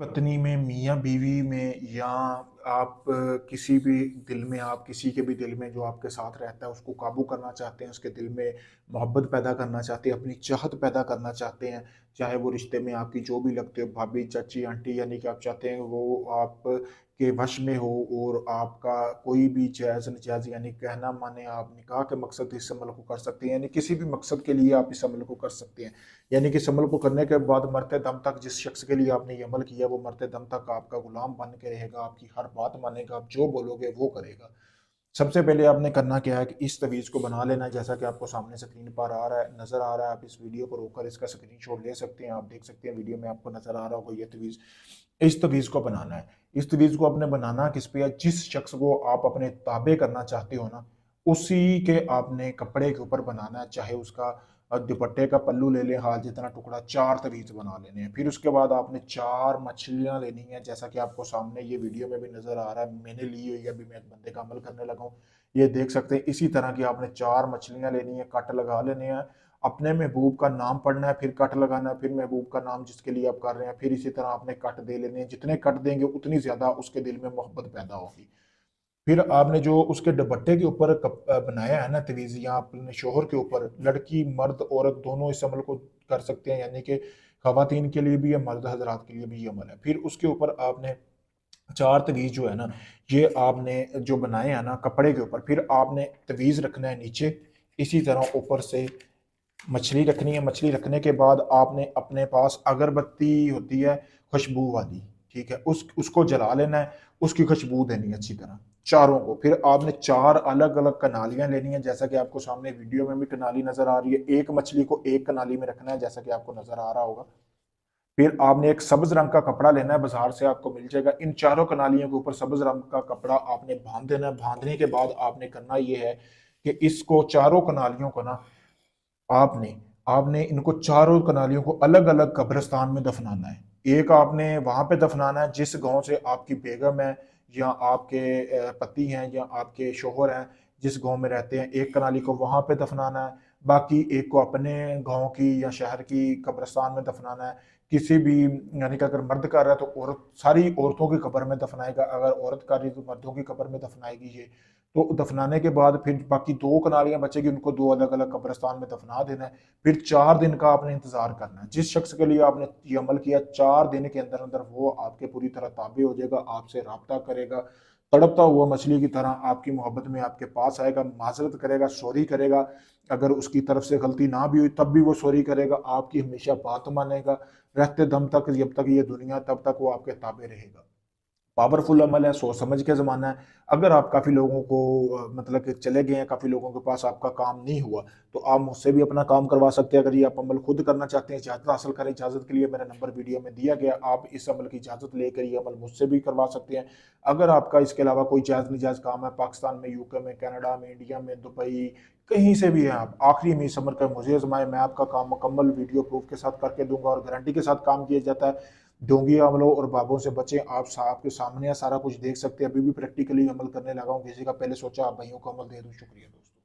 पत्नी में, मियाँ बीवी में, या आप किसी भी दिल में, आप किसी के भी दिल में जो आपके साथ रहता है उसको काबू करना चाहते हैं, उसके दिल में मोहब्बत पैदा करना चाहते हैं, अपनी चाहत पैदा करना चाहते हैं। चाहे वो रिश्ते में आपकी जो भी लगते हो, भाभी, चाची, आंटी, यानी कि आप चाहते हैं वो आप के वश में हो और आपका कोई भी जायज़ नाजायज़ यानी कहना माने आप निकाह के मकसद से इस अमल को कर सकते हैं, यानी किसी भी मकसद के लिए आप इस अमल को कर सकते हैं। यानी कि इस अमल को करने के बाद मरते दम तक जिस शख्स के लिए आपने ये अमल किया वो मरते दम तक आपका गुलाम बन के रहेगा, आपकी हर बात मानेगा, आप जो बोलोगे वो करेगा। सबसे पहले आपने करना क्या है कि इस तवीज़ को बना लेना है, जैसा कि आपको सामने स्क्रीन पर आ रहा है, नज़र आ रहा है। आप इस वीडियो को रोककर इसका स्क्रीनशॉट ले सकते हैं। आप देख सकते हैं वीडियो में आपको नज़र आ रहा होगा ये तवीज़। इस तवीज़ को बनाना है। इस तवीज़ को आपने बनाना किस पे है? जिस शख्स को आप अपने ताबे करना चाहते हो ना, उसी के आपने कपड़े के ऊपर बनाना है। चाहे उसका दुपट्टे का पल्लू ले लें, हाथ जितना टुकड़ा, 4 तवीज़ बना लेने हैं। फिर उसके बाद आपने 4 मछलियाँ लेनी हैं, जैसा कि आपको सामने ये वीडियो में भी नज़र आ रहा है। मैंने ली हुई है, अभी मैं एक बंदे का अमल करने लगा हूँ। ये देख सकते हैं, इसी तरह की आपने 4 मछलियाँ लेनी है, कट लगा लेने हैं। अपने महबूब का नाम पढ़ना है, फिर कट लगाना है, फिर महबूब का नाम जिसके लिए आप कर रहे हैं, फिर इसी तरह आपने कट दे लेने हैं। जितने कट देंगे उतनी ज़्यादा उसके दिल में मोहब्बत पैदा होगी। फिर आपने जो उसके दुपट्टे के ऊपर बनाया है ना तवीज़, या अपने शोहर के ऊपर, लड़की मर्द औरत दोनों इस अमल को कर सकते हैं, यानी कि खवातीन के लिए भी है, मर्द हजरात के लिए भी ये अमल है। फिर उसके ऊपर आपने 4 तवीज़ जो है ना, ये आपने जो बनाए हैं ना कपड़े के ऊपर, फिर आपने तवीज़ रखना है नीचे, इसी तरह ऊपर से मछली रखनी है। मछली रखने के बाद आपने अपने पास अगरबत्ती होती है खुशबू वाली, ठीक है, उसको जला लेना है, उसकी खुशबू देनी है अच्छी तरह चारों को। फिर आपने 4 अलग अलग कनालियां लेनी है, जैसा कि आपको सामने वीडियो में भी कनाली नजर आ रही है। एक मछली को एक कनाली में रखना है, जैसा कि आपको नजर आ रहा होगा। फिर आपने एक सब्ज रंग का कपड़ा लेना है, बाजार से आपको मिल जाएगा। इन चारों कनालियों के ऊपर सब्ज रंग का कपड़ा आपने बांध देना है। बांधने के बाद आपने करना यह है कि इसको चारों कनालियों को ना, आपने आपने इनको चारों कनालियों को अलग अलग कब्रिस्तान में दफनाना है। एक आपने वहां पे दफनाना है जिस गांव से आपकी बेगम है, या आपके पति हैं, या आपके शोहर हैं, जिस गांव में रहते हैं, एक कनाली को वहां पे दफनाना है। बाकी एक को अपने गांव की या शहर की कब्रिस्तान में दफनाना है। किसी भी, यानी कि अगर मर्द कर रहा है तो औरत, सारी औरतों की कब्र में दफनाएगा। अगर औरत कर रही है तो मर्दों की कब्र में दफनाएगी ये। तो दफनाने के बाद फिर बाकी 2 कनालियां बचेगी, उनको 2 अलग अलग कब्रिस्तान में दफना देना है। फिर 4 दिन का आपने इंतजार करना है। जिस शख्स के लिए आपने ये अमल किया, 4 दिन के अंदर अंदर वो आपके पूरी तरह ताबे हो जाएगा, आपसे राब्ता करेगा, तड़पता हुआ मछली की तरह आपकी मोहब्बत में आपके पास आएगा, माजरत करेगा, सॉरी करेगा। अगर उसकी तरफ से गलती ना भी हुई तब भी वो सॉरी करेगा, आपकी हमेशा बात मानेगा, रहते दम तक, जब तक ये दुनिया, तब तक वो आपके ताबे रहेगा। पावरफुल अमल है, सोच समझ के ज़माना है। अगर आप काफ़ी लोगों को मतलब कि चले गए हैं, काफ़ी लोगों के पास आपका काम नहीं हुआ, तो आप मुझसे भी अपना काम करवा सकते हैं। अगर ये आप अमल खुद करना चाहते हैं, इजाज़त हासिल करें। इजाज़त के लिए मेरा नंबर वीडियो में दिया गया, आप इस अमल की इजाज़त लेकर ये अमल मुझसे भी करवा सकते हैं। अगर आपका इसके अलावा कोई जायज़ नाजायज़ काम है, पाकिस्तान में, यूके में, कनाडा में, इंडिया में, दुबई, कहीं से भी हैं आप, आखिरी में इस अमल का मुझे आजमाएं, मैं आपका काम मुकम्मल वीडियो प्रूफ के साथ करके दूंगा, और गारंटी के साथ काम किया जाता है। ढोंगी अमलों और बाबों से बचें। आप आपके सामने सारा कुछ देख सकते हैं। अभी भी प्रैक्टिकली अमल करने लगा हूँ। किसी का पहले सोचा आप भाइयों को अमल दे दूँ। शुक्रिया दोस्तों।